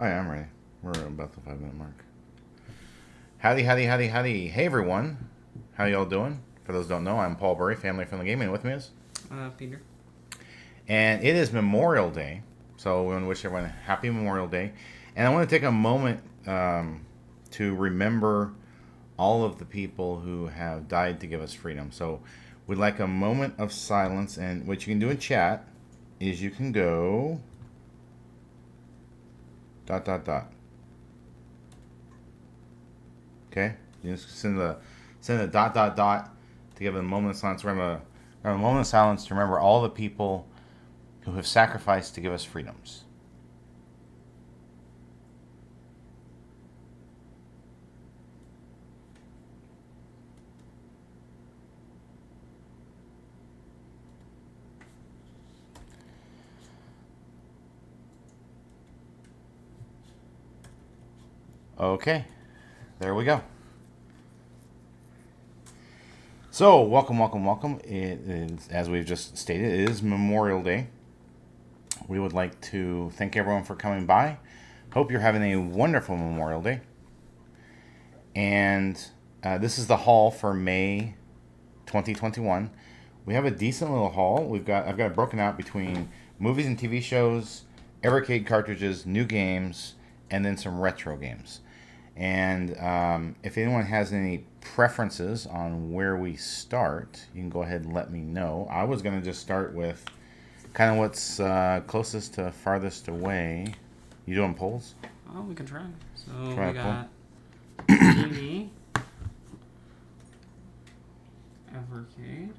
I am ready. We're about the 5 minute mark. Howdy, howdy, howdy, howdy. Hey everyone. How y'all doing? For those who don't know, I'm Paul Burry, family from the gaming. And with me is Peter. And it is Memorial Day. So we want to wish everyone a happy Memorial Day. And I want to take a moment to remember all of the people who have died to give us freedom. So we'd like a moment of silence. And what you can do in chat is you can go ... Okay? You just send the ... to give a moment of silence. Remember a moment of silence to remember all the people who have sacrificed to give us freedoms. Okay, there we go. So, welcome, welcome, welcome. It is, as we've just stated, it is Memorial Day. We would like to thank everyone for coming by. Hope you're having a wonderful Memorial Day. And this is the haul for May 2021. We have a decent little haul. I've got it broken out between movies and TV shows, Evercade cartridges, new games, and then some retro games. And if anyone has any preferences on where we start, you can go ahead and let me know. I was going to just start with kind of what's closest to farthest away. You doing polls? Oh, we can try. So Try we a got TV, Evercade,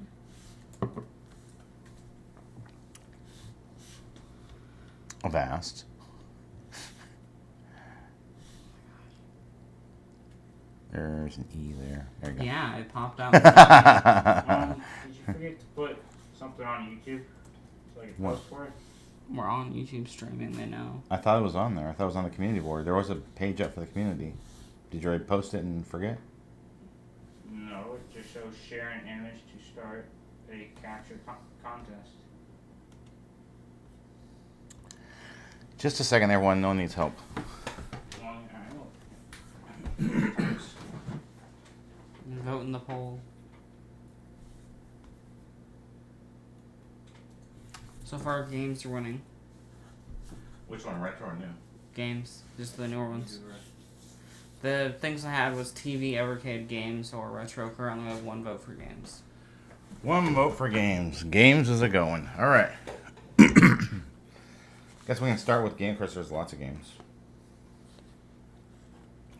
Avast. There's an E there. There you go. Yeah, it popped out. Did you forget to put something on YouTube so I could post for it? We're on YouTube streaming. They know. I thought it was on there. I thought it was on the community board. There was a page up for the community. Did you already post it and forget? No, it just shows share an image to start a capture contest. Just a second, everyone. No one needs help. Well, Vote in the poll. So far, games are winning. Which one, retro or new? Games, just the newer ones. The things I had was TV, Evercade, games, or retro. Currently, I have one vote for games. One vote for games. Games is a going. All right. Guess we can start with game because there's lots of games.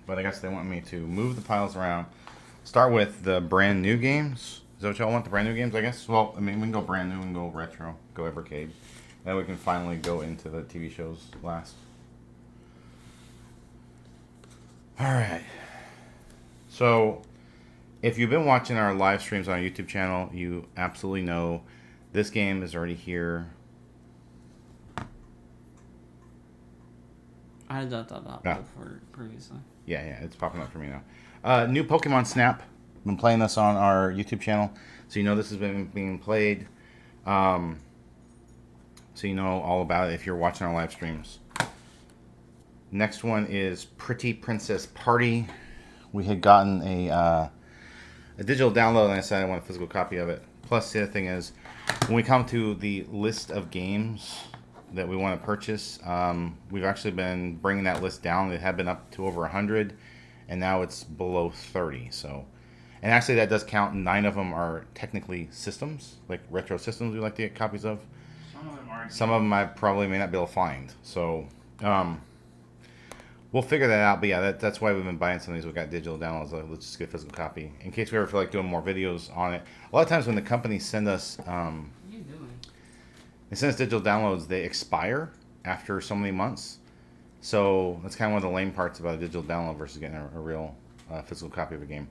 But I guess they want me to move the piles around. Start with the brand new games. Is that what y'all want, the brand new games, I guess? Well, I mean, we can go brand new and go retro, go Evercade. Then we can finally go into the TV shows last. All right. So, if you've been watching our live streams on our YouTube channel, you absolutely know this game is already here. I had that before previously. Yeah, it's popping up for me now. New Pokemon Snap. Been playing this on our YouTube channel, so you know this has been being played. So you know all about it if you're watching our live streams. Next one is Pretty Princess Party. We had gotten a digital download, and I said I want a physical copy of it. Plus, the other thing is, when we come to the list of games that we want to purchase, we've actually been bringing that list down. It had been up to over 100, and now it's below 30. So, and actually that does count. 9 of them are technically systems, like retro systems we like to get copies of. some of them are. Some of them I probably may not be able to find. So, we'll figure that out. But yeah, that's why we've been buying some of these. We got digital downloads. Like, let's just get a physical copy in case we ever feel like doing more videos on it. A lot of times when the companies send us, What are you doing? they send us digital downloads, they expire after so many months. So that's kind of one of the lame parts about a digital download versus getting a real physical copy of a game.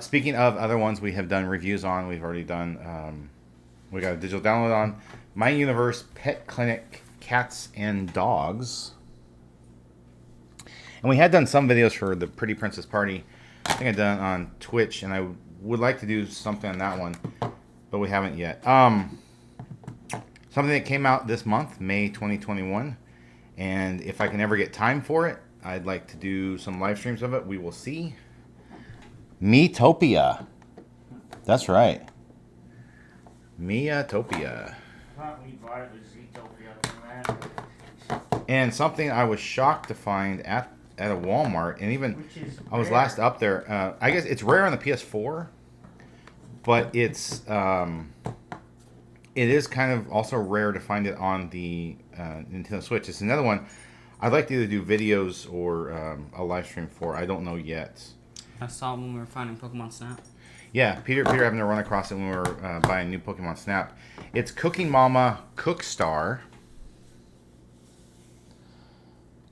Speaking of other ones we have done reviews on, we've already done, we got a digital download on My Universe Pet Clinic Cats and Dogs. And we had done some videos for the Pretty Princess Party. I think I've done it on Twitch, and I would like to do something on that one, but we haven't yet. Something that came out this month, May 2021, And if I can ever get time for it, I'd like to do some live streams of it. We will see. Metopia. That's right. Miatopia. I thought we bought it with Zootopia from that. And something I was shocked to find at a Walmart, and even Which is I was rare. last up there. I guess it's rare on the PS4, but it is kind of also rare to find it on the Nintendo Switch. It's another one I'd like to either do videos or a live stream for. I don't know yet. I saw it when we were finding Pokemon Snap. Yeah, Peter happened to run across it when we were buying new Pokemon Snap. It's Cooking Mama Cookstar.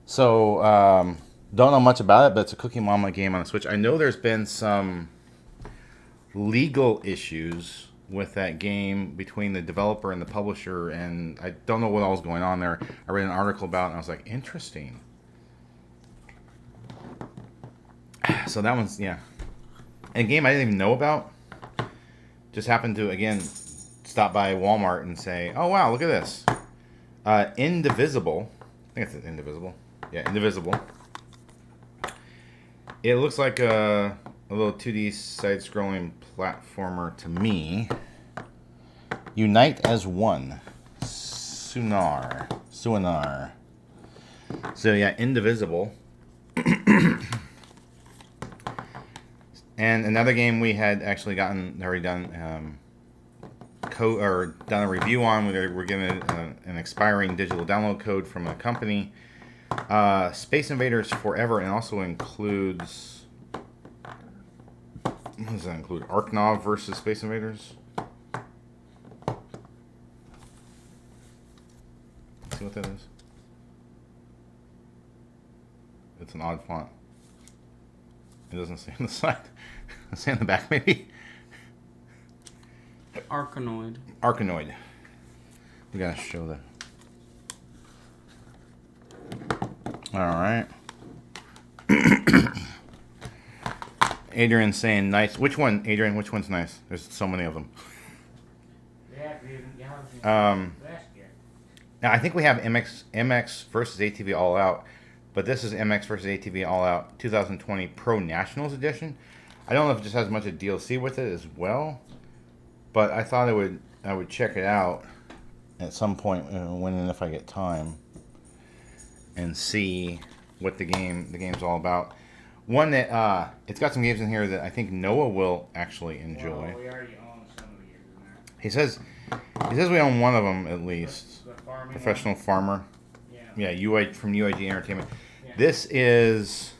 So, don't know much about it, but it's a Cooking Mama game on the Switch. I know there's been some legal issues with that game between the developer and the publisher, and I don't know what all was going on there. I read an article about it, and I was like, interesting. So that one's, yeah. And a game I didn't even know about. Just happened to, again, stop by Walmart and say, oh, wow, look at this. Indivisible. I think it's Indivisible. Yeah, Indivisible. It looks like a little 2D side-scrolling platformer to me. Unite as one. Sunar. So, yeah, Indivisible. And another game we had actually already done done a review on. We're given an expiring digital download code from a company. Space Invaders Forever, and also includes, what does that include? Arknov versus Space Invaders. Let's see what that is. It's an odd font. It doesn't say on the side. It's on the back, maybe. Arkanoid. Arkanoid. We gotta show that. All right. Adrian's saying nice. Which one, Adrian? Which one's nice? There's so many of them. Yeah, we haven't last year. Now I think we have MX versus ATV All Out, but this is MX versus ATV All Out 2020 Pro Nationals Edition. I don't know if it just has much of DLC with it as well, but I thought I would check it out at some point when and if I get time, and see what the game's all about. One that it's got some games in here that I think Noah will actually enjoy. Well, we already own some of the games in there. He says we own one of them at least. The farming Professional Farmer. Yeah. Yeah, UI from UIG Entertainment. Yeah. This is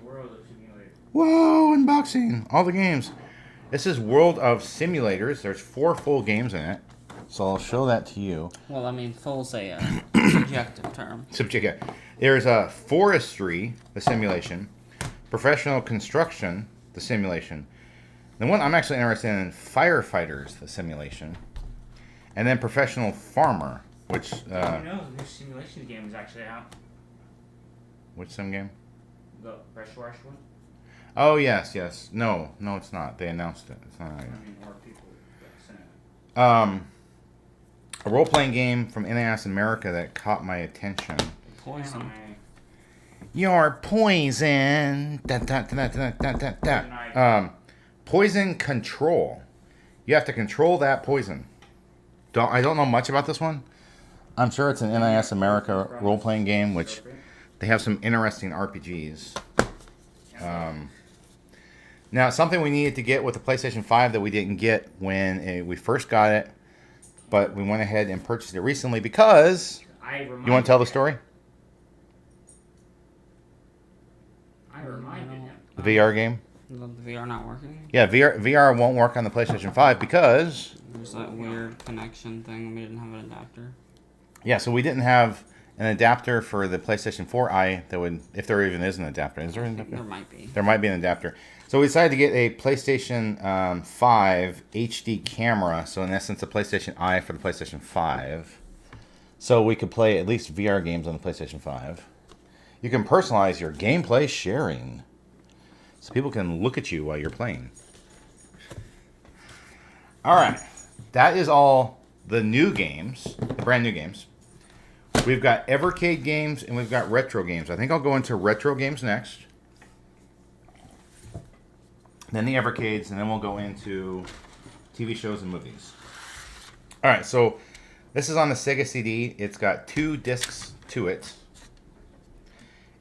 World of Simulator. whoa, unboxing all the games. This is World of Simulators. There's 4 full games in it, so I'll show that to you. Well, I mean, full's a subjective term. Subject. There's a forestry, the simulation, professional construction, the simulation. The one I'm actually interested in, firefighters, the simulation, and then professional farmer, which You know, the new simulation game is actually out. which sim game? The Pressure Rush one. Oh yes. No, it's not. They announced it. It's not out I yet. mean, more people that sent it. A role-playing game from NAS America that caught my attention. Poison. Anime. You're poison. Da, da, da, da, da, da, da. Poison control. You have to control that poison. I don't know much about this one. I'm sure it's an NIS America role-playing game, which they have some interesting RPGs. Now, something we needed to get with the PlayStation 5 that we didn't get when we first got it, but we went ahead and purchased it recently because... You want to tell the story? I reminded him. The VR game? The VR not working? Yeah, VR won't work on the PlayStation 5 because... There's that weird connection thing. We didn't have an adapter. Yeah, so we didn't have an adapter for the PlayStation 4i that would... If there even is an adapter. Is there an adapter? There might be. There might be an adapter. So we decided to get a PlayStation 5 HD camera. So in essence, a PlayStation Eye for the PlayStation 5. So we could play at least VR games on the PlayStation 5. You can personalize your gameplay sharing. So people can look at you while you're playing. Alright. That is all the new games. The brand new games. We've got Evercade games and we've got retro games. I think I'll go into retro games next. Then the Evercades, and then we'll go into TV shows and movies. All right, so this is on the Sega CD. It's got 2 discs to it.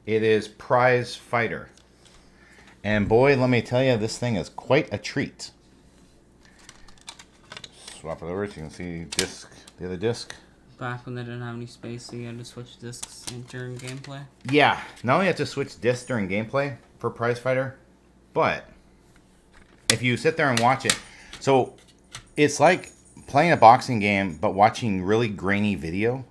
It is Prize Fighter. And boy, let me tell you, this thing is quite a treat. Swap it over so you can see the other disc. Back when they didn't have any space, so you had to switch discs during gameplay. Yeah, not only have to switch discs during gameplay for Prize Fighter, but if you sit there and watch it, so it's like playing a boxing game but watching really grainy video.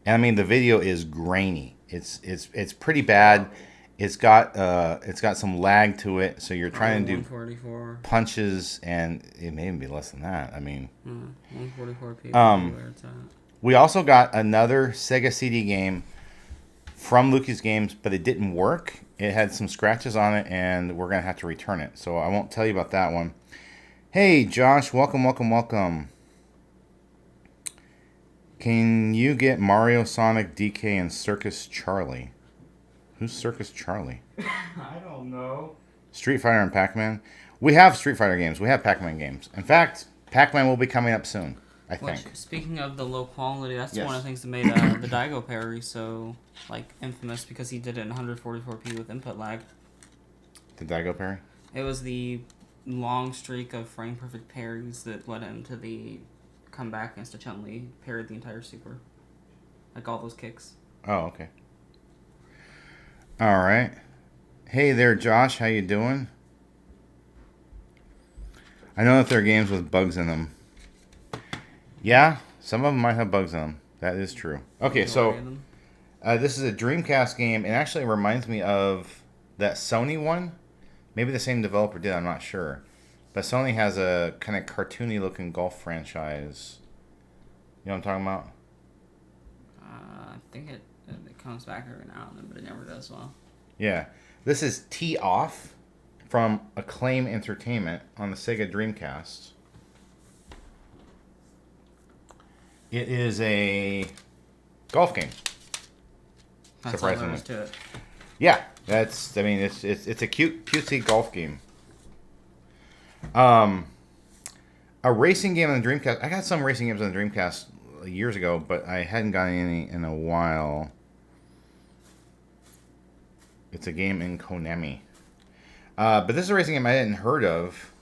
And I mean, the video is grainy. It's pretty bad. It's got some lag to it, so you're trying to do 144. punches, and it may even be less than that. I mean, 144p. Where it's at. we also got another Sega CD game from Lukey's Games, but it didn't work. It had some scratches on it, and we're going to have to return it. So I won't tell you about that one. Hey, Josh, welcome, welcome, welcome. Can you get Mario, Sonic, DK, and Circus Charlie? Who's Circus Charlie? I don't know. Street Fighter and Pac-Man. We have Street Fighter games. We have Pac-Man games. In fact, Pac-Man will be coming up soon, I think. Which, speaking of the low quality, that's Yes. one of the things that made the Daigo parry so infamous, because he did it in 144p with input lag. Did I go parry? It was the long streak of frame perfect parries that led him to the comeback against a Chun-Li, parried the entire super. Like all those kicks. Oh, okay. All right. Hey there, Josh. How you doing? I know that there are games with bugs in them. Yeah, some of them might have bugs in them. That is true. Okay, so this is a Dreamcast game. It actually reminds me of that Sony one. Maybe the same developer did. I'm not sure. But Sony has a kind of cartoony looking golf franchise. You know what I'm talking about? I think it comes back every now and then, but it never does well. Yeah. This is Tee Off from Acclaim Entertainment on the Sega Dreamcast. It is a golf game. That's all there Surprisingly. is to it. Yeah, it's a cutesy golf game. A racing game on the Dreamcast. I got some racing games on the Dreamcast years ago, but I hadn't gotten any in a while. It's a game in Konami. But this is a racing game I hadn't heard of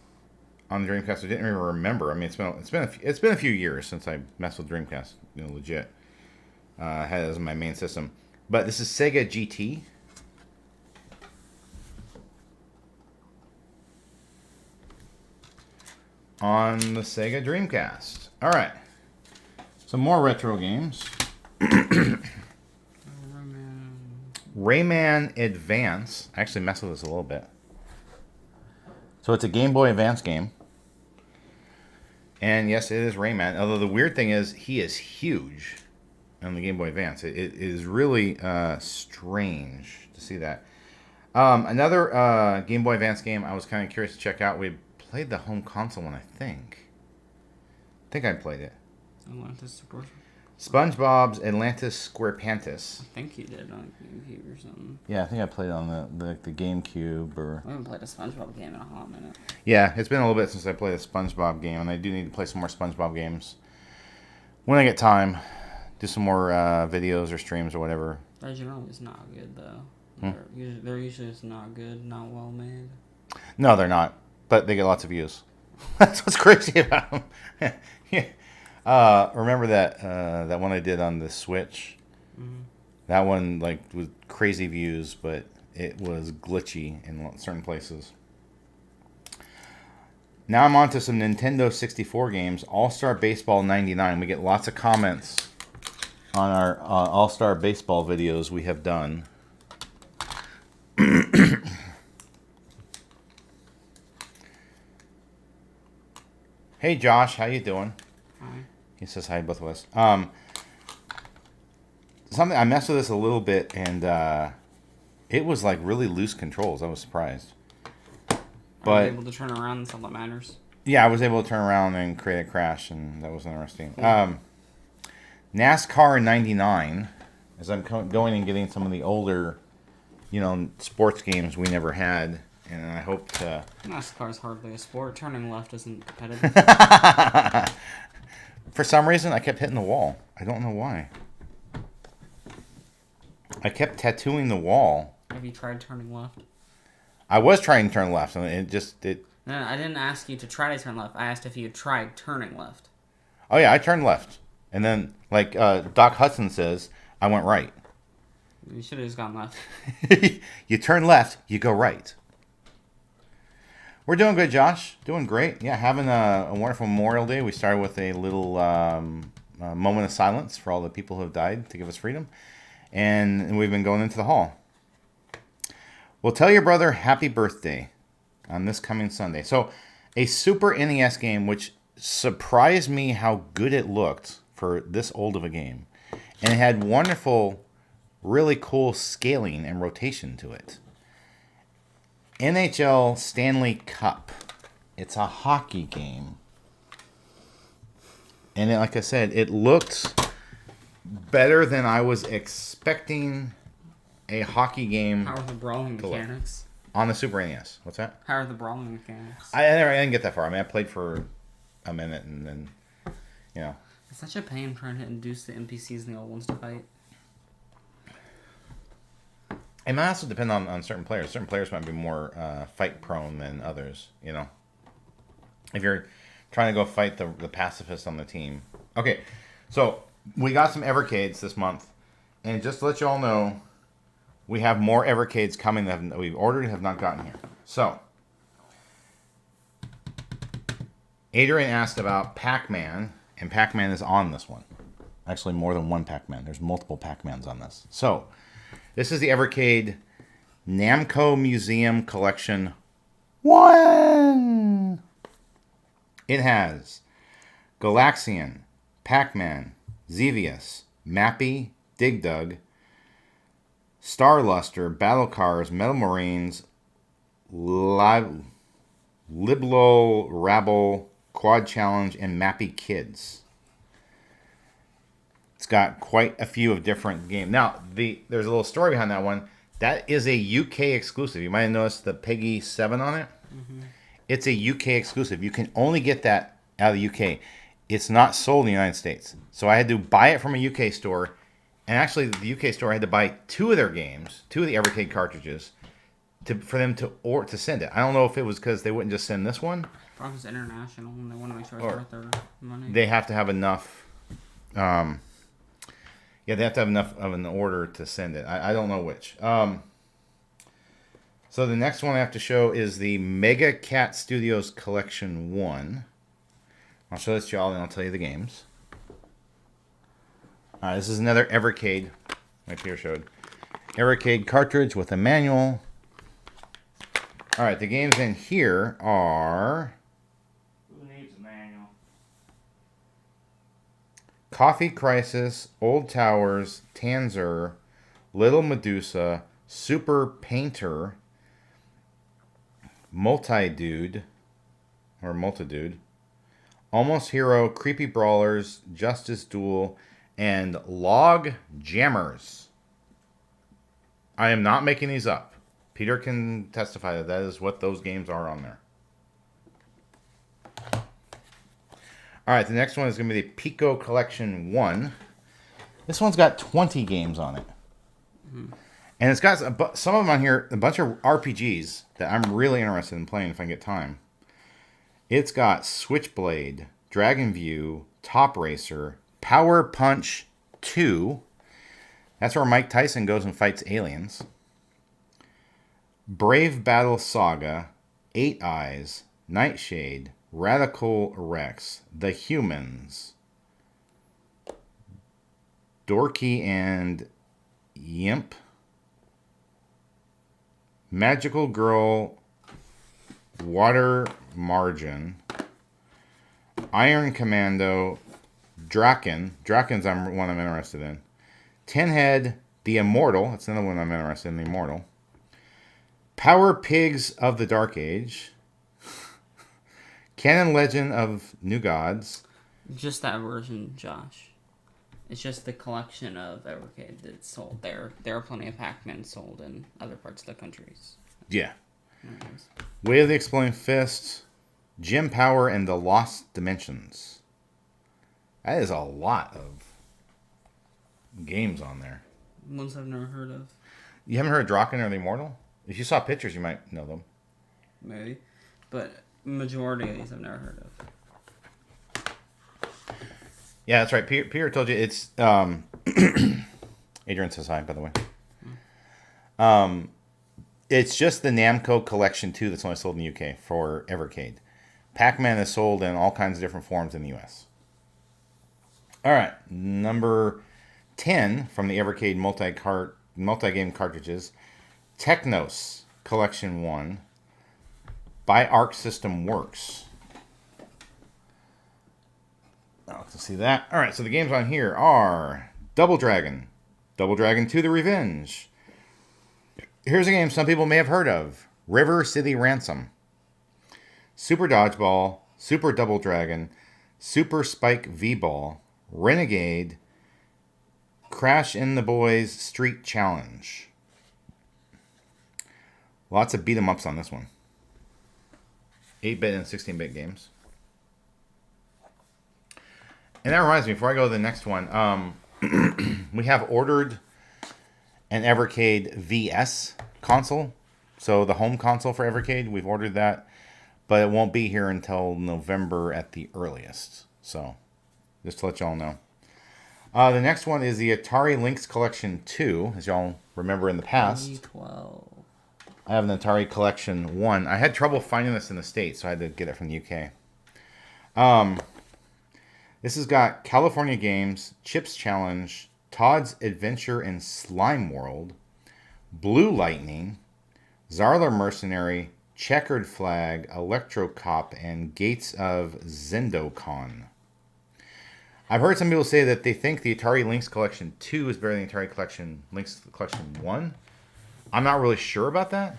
on the Dreamcast. I didn't even remember. I mean, it's been a few years since I messed with Dreamcast. Legit. I had it as my main system. But this is Sega GT. On the Sega Dreamcast. All right. Some more retro games. Rayman Advance. I actually messed with this a little bit. So it's a Game Boy Advance game. And yes, it is Rayman. Although the weird thing is, he is huge on the Game Boy Advance. It is really strange to see that. Another Game Boy Advance game I was kind of curious to check out. We played the home console one, I think. I played it. Atlantis Super. SpongeBob's Atlantis SquarePantis. I think you did on GameCube or something. Yeah, I think I played it on the GameCube or. I haven't played a SpongeBob game in a hot minute. Yeah, it's been a little bit since I played a SpongeBob game, and I do need to play some more SpongeBob games when I get time. Do some more videos or streams or whatever. They're generally not good though. They're usually just not good, not well made. No, they're not, but they get lots of views. That's what's crazy about them. Yeah. Remember that one I did on the Switch? Mm-hmm. That one with crazy views, but it was glitchy in certain places. Now I'm on to some Nintendo 64 games. All-Star Baseball 99. We get lots of comments on our All-Star Baseball videos we have done. Hey Josh, how you doing? Hi. He says hi both of us. Something I messed with this a little bit, and it was really loose controls. I was surprised. But I was able to turn around, that's all that matters. Yeah, I was able to turn around and create a crash, and that was interesting. NASCAR 99. as I'm going and getting some of the older, sports games we never had, and I hope to. NASCAR is hardly a sport. Turning left isn't competitive. For some reason, I kept hitting the wall. I don't know why. I kept tattooing the wall. Have you tried turning left? I was trying to turn left, and it. No, I didn't ask you to try to turn left. I asked if you tried turning left. Oh yeah, I turned left, and then like Doc Hudson says, I went right. You should have just gone left. You turn left, you go right. We're doing good, Josh. Doing great. Yeah, having a wonderful Memorial Day. We started with a little moment of silence for all the people who have died to give us freedom, and we've been going into the hall. Well, tell your brother happy birthday on this coming Sunday. So, a Super NES game, which surprised me how good it looked for this old of a game. And it had wonderful, really cool scaling and rotation to it. NHL Stanley Cup. It's a hockey game. And like I said, it looked better than I was expecting a hockey game. How are the brawling mechanics? On the Super NES. What's that? How are the brawling mechanics? I didn't get that far. I mean, I played for a minute and then, It's such a pain trying to induce the NPCs and the old ones to fight. It might also depend on certain players. Certain players might be more fight prone than others, If you're trying to go fight the pacifist on the team. Okay, so we got some Evercades this month. And just to let you all know, we have more Evercades coming that we've ordered and have not gotten here. So, Adrian asked about Pac-Man, and Pac-Man is on this one. Actually, more than one Pac-Man. There's multiple Pac-Mans on this. So, this is the Evercade Namco Museum Collection 1. It has Galaxian, Pac-Man, Xevious, Mappy, Dig Dug, Starluster, Battle Cars, Metal Marines, Liblo, Rabble, Quad Challenge, and Mappy Kids. It's got quite a few of different games. Now, there's a little story behind that one. That is a UK exclusive. You might have noticed the Peggy 7 on it. Mm-hmm. It's a UK exclusive. You can only get that out of the UK. It's not sold in the United States. So I had to buy it from a UK store. And actually, the UK store had to buy 2 of their games, 2 of the Evercade cartridges, for them to send it. I don't know if it was because they wouldn't just send this one. Probably it's international and they want to make sure it's worth their money. They have to have enough. They have to have enough of an order to send it. I don't know which. So the next one I have to show is the Mega Cat Studios Collection 1. I'll show this to y'all and I'll tell you the games. This is another Evercade, like Peter showed. Evercade cartridge with a manual. All right, the games in here are Who needs a manual? Coffee Crisis, Old Towers, Tanzer, Little Medusa, Super Painter, Multitude, Almost Hero, Creepy Brawlers, Justice Duel, and Log Jammers. I am not making these up. Peter can testify that is what those games are on there. All right, the next one is going to be the Pico Collection 1. This one's got 20 games on it. Mm-hmm. And it's got some of them on here, a bunch of RPGs that I'm really interested in playing if I can get time. It's got Switchblade, Dragon View, Top Racer, Power Punch 2. That's where Mike Tyson goes and fights aliens. Brave Battle Saga, 8 Eyes, Nightshade, Radical Rex, The Humans, Dorky and Yimp, Magical Girl, Water Margin, Iron Commando, Draken's one I'm interested in. Tinhead, The Immortal, that's another one I'm interested in, The Immortal. Power Pigs of the Dark Age. Canon Legend of New Gods. Just that version, Josh. It's just the collection of Evercade that's sold there. There are plenty of Pac-Man sold in other parts of the countries. Yeah. Anyways. Way of the Exploding Fist, Jim Power, and the Lost Dimensions. That is a lot of games on there. Ones I've never heard of. You haven't heard of Draken or the Immortal? If you saw pictures, you might know them. Maybe. But majority of these I've never heard of. Yeah, that's right. Peter told you it's... Adrian says hi, by the way. It's just the Namco Collection 2 that's only sold in the UK for Evercade. Pac-Man is sold in all kinds of different forms in the US. All right, number 10 from the Evercade multi-game cartridges, Technos Collection 1 by Arc System Works. I'll see that. All right, so the games on here are Double Dragon 2 The Revenge. Here's a game some people may have heard of, River City Ransom. Super Dodgeball, Super Double Dragon, Super Spike V-Ball, Renegade, Crash in the Boys Street Challenge. Lots of beat 'em ups on this one. 8-bit and 16-bit games. And that reminds me, before I go to the next one, we have ordered an Evercade VS console. So the home console for Evercade, we've ordered that. But it won't be here until November at the earliest. So, just to let y'all know. The next one is the Atari Lynx Collection 2. As y'all remember in the past. 12. I have an Atari Collection 1. I had trouble finding this in the States, so I had to get it from the UK. This has got California Games, Chips Challenge, Todd's Adventure in Slime World, Blue Lightning, Zarla Mercenary, Checkered Flag, Electro Cop, and Gates of Zendocon. I've heard some people say that they think the Atari Lynx Collection 2 is better than the Atari Lynx Collection 1. I'm not really sure about that.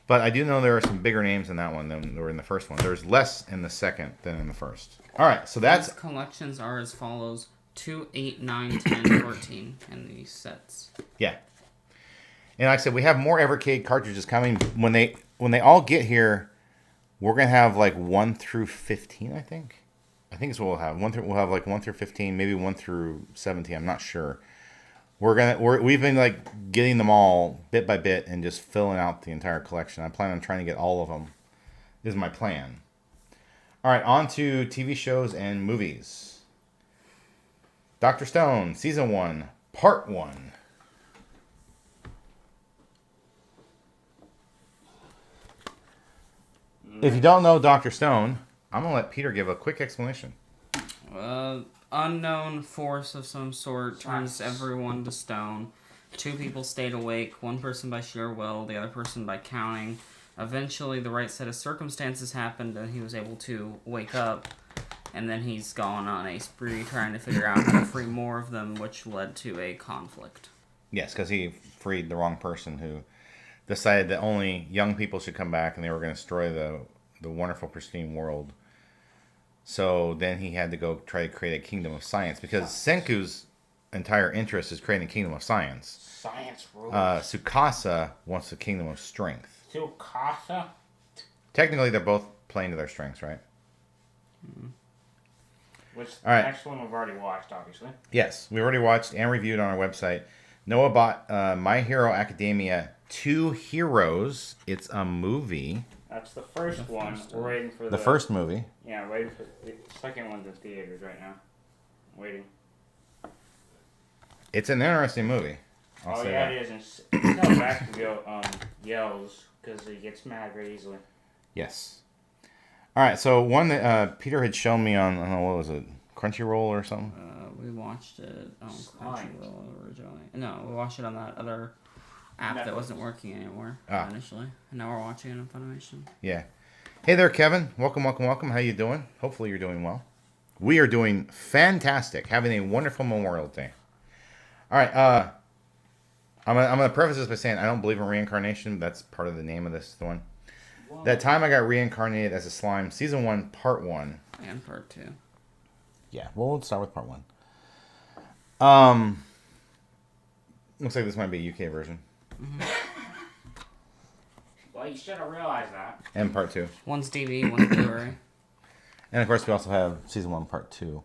But I do know there are some bigger names in that one than there were in the first one. There's less in the second than in the first. All right, so that's... These collections are as follows. 2, 8, 9, 10, 14 in these sets. Yeah. And like I said, we have more Evercade cartridges coming. When they all get here, we're going to have like 1 through 15, I think. I think it's what we'll have. We'll have like 1 through 15, maybe 1 through 17. I'm not sure. We've been like getting them all bit by bit and just filling out the entire collection. I plan on trying to get all of them. This is my plan. All right, on to TV shows and movies. Dr. Stone, Season 1, Part 1. If you don't know Dr. Stone, I'm going to let Peter give a quick explanation. Unknown force of some sort turns everyone to stone. 2 people stayed awake, 1 person by sheer will, the other person by counting. Eventually, the right set of circumstances happened, and he was able to wake up. And then he's gone on a spree trying to figure out how to free more of them, which led to a conflict. Yes, because he freed the wrong person who decided that only young people should come back and they were going to destroy the wonderful, pristine world. So then he had to go try to create a kingdom of science because Senku's entire interest is creating a kingdom of science. Science rules. Tsukasa wants a kingdom of strength. Tsukasa? Technically, they're both playing to their strengths, right? Mm-hmm. Which All right. the next one we've already watched, obviously. Yes, we already watched and reviewed on our website. Noah bought My Hero Academia 2 Heroes. It's a movie. That's the first one. We're waiting for The first movie. Yeah, waiting for the second one's in theaters right now. Waiting. It's an interesting movie. I'll say yeah, that. it is. And no, Bakugo yells because he gets mad very easily. Yes. All right, so one that Peter had shown me on, I don't know, what was it, Crunchyroll or something? We watched it on Crunchyroll originally. No, we watched it on that other app that wasn't working anymore initially. And now we're watching it on Funimation. Yeah. Hey there, Kevin. Welcome, welcome, welcome. How you doing? Hopefully you're doing well. We are doing fantastic. Having a wonderful Memorial Day. All right, I'm gonna preface this by saying I don't believe in reincarnation. That's part of the name of this one. That time I got reincarnated as a slime, Season 1, Part 1. And Part 2. Yeah, well, let's start with Part 1. Looks like this might be a UK version. Well, you should have realized that. And part 2. One's DVD, one's Blu-ray. And of course, we also have season 1, part 2.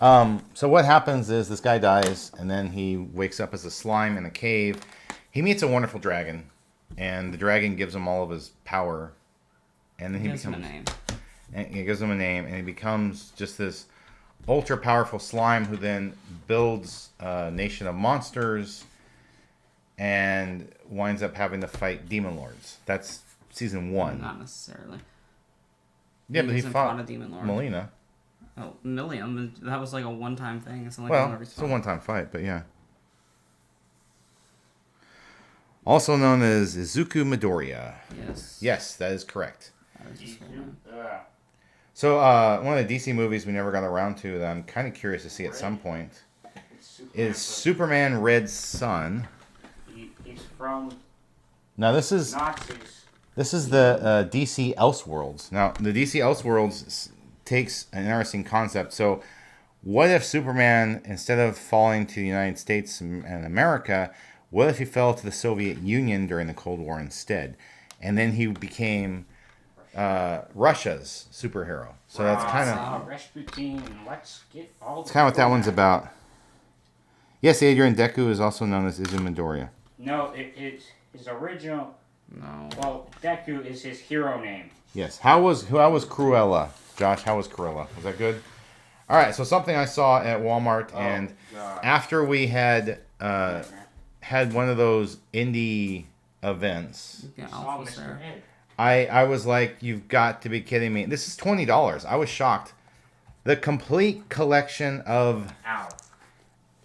So what happens is this guy dies, and then he wakes up as a slime in a cave. He meets a wonderful dragon, and the dragon gives him all of his power. And then he Gives him becomes a name. and he gives him a name, and he becomes just this ultra powerful slime who then builds a nation of monsters and winds up having to fight demon lords. That's season 1. Not necessarily. Yeah, but he hasn't fought a demon lord. Melina. Oh, Millium. That was like a one-time thing. It's not like Well, every it's a one-time fight, but yeah. Also known as Izuku Midoriya. Yes. Yes, that is correct. That is his full name. So, one of the DC movies we never got around to that I'm kind of curious to see at some point is Superman Red Son. He's from Now, this is Nazis. the DC Elseworlds. Now, the DC Elseworlds takes an interesting concept. So, what if Superman, instead of falling to the United States and America, what if he fell to the Soviet Union during the Cold War instead? And then he became Russia's superhero. So that's kind of Rasputin. Let's get all. that's kind of what that one's about. Yes, Adrian Deku is also known as Izu Midoriya. No, it's his original. No. Well, Deku is his hero name. Yes. How was Cruella? Josh, how was Cruella? Was that good? All right. So something I saw at Walmart, and God. after we had one of those indie events, You got Saw Alpha Mr. there. Ed. I was like, you've got to be kidding me. This is $20. I was shocked. The complete collection of Ow.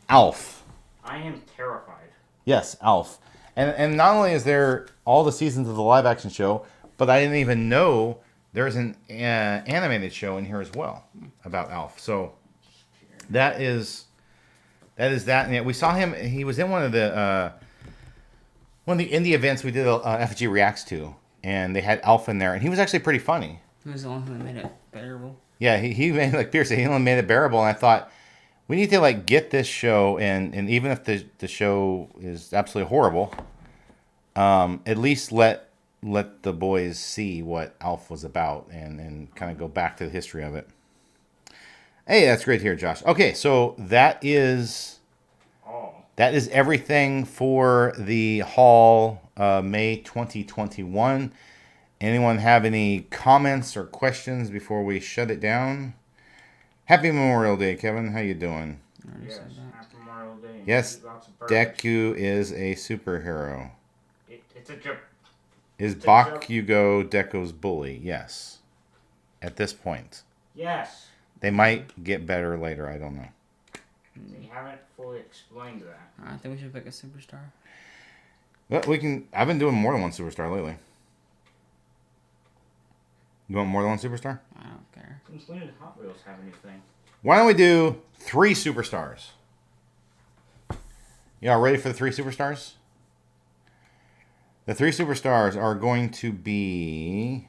Alf. I am terrified. Yes, Alf. And not only is there all the seasons of the live action show, but I didn't even know there's an animated show in here as well about Alf. So that is that. And we saw him. He was in one of the indie events we did. FFG reacts to, and they had Alf in there, and he was actually pretty funny. He was the one who made it bearable. Yeah, he made, like Pierce said, he only made it bearable, and I thought, we need to like get this show, and even if the show is absolutely horrible, at least let the boys see what Alf was about, and kind of go back to the history of it. Hey, that's great to hear, Josh. Okay, so that is everything for the Hall May 2021. Anyone have any comments or questions before we shut it down? Happy Memorial Day, Kevin. How you doing? I already Yes, said that. Happy Memorial Day. Yes, Lots of birthdays. Deku is a superhero. It's a joke. Is It's a joke. Bakugo Deku's bully? Yes. At this point. Yes. They might get better later. I don't know. They haven't fully explained that. I think we should pick a superstar. But we can. I've been doing more than one superstar lately. You want more than one superstar? I don't care. Since when did Hot Wheels have anything? Why don't we do 3 superstars? Y'all ready for the 3 superstars? The 3 superstars are going to be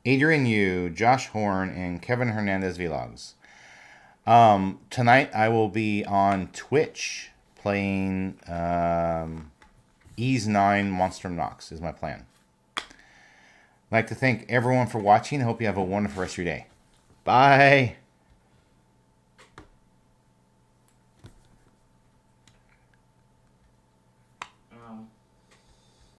Adrian Yu, Josh Horn, and Kevin Hernandez Vlogs. Tonight I will be on Twitch playing Ease 9 Monster Nox is my plan. I'd like to thank everyone for watching. I hope you have a wonderful rest of your day. Bye.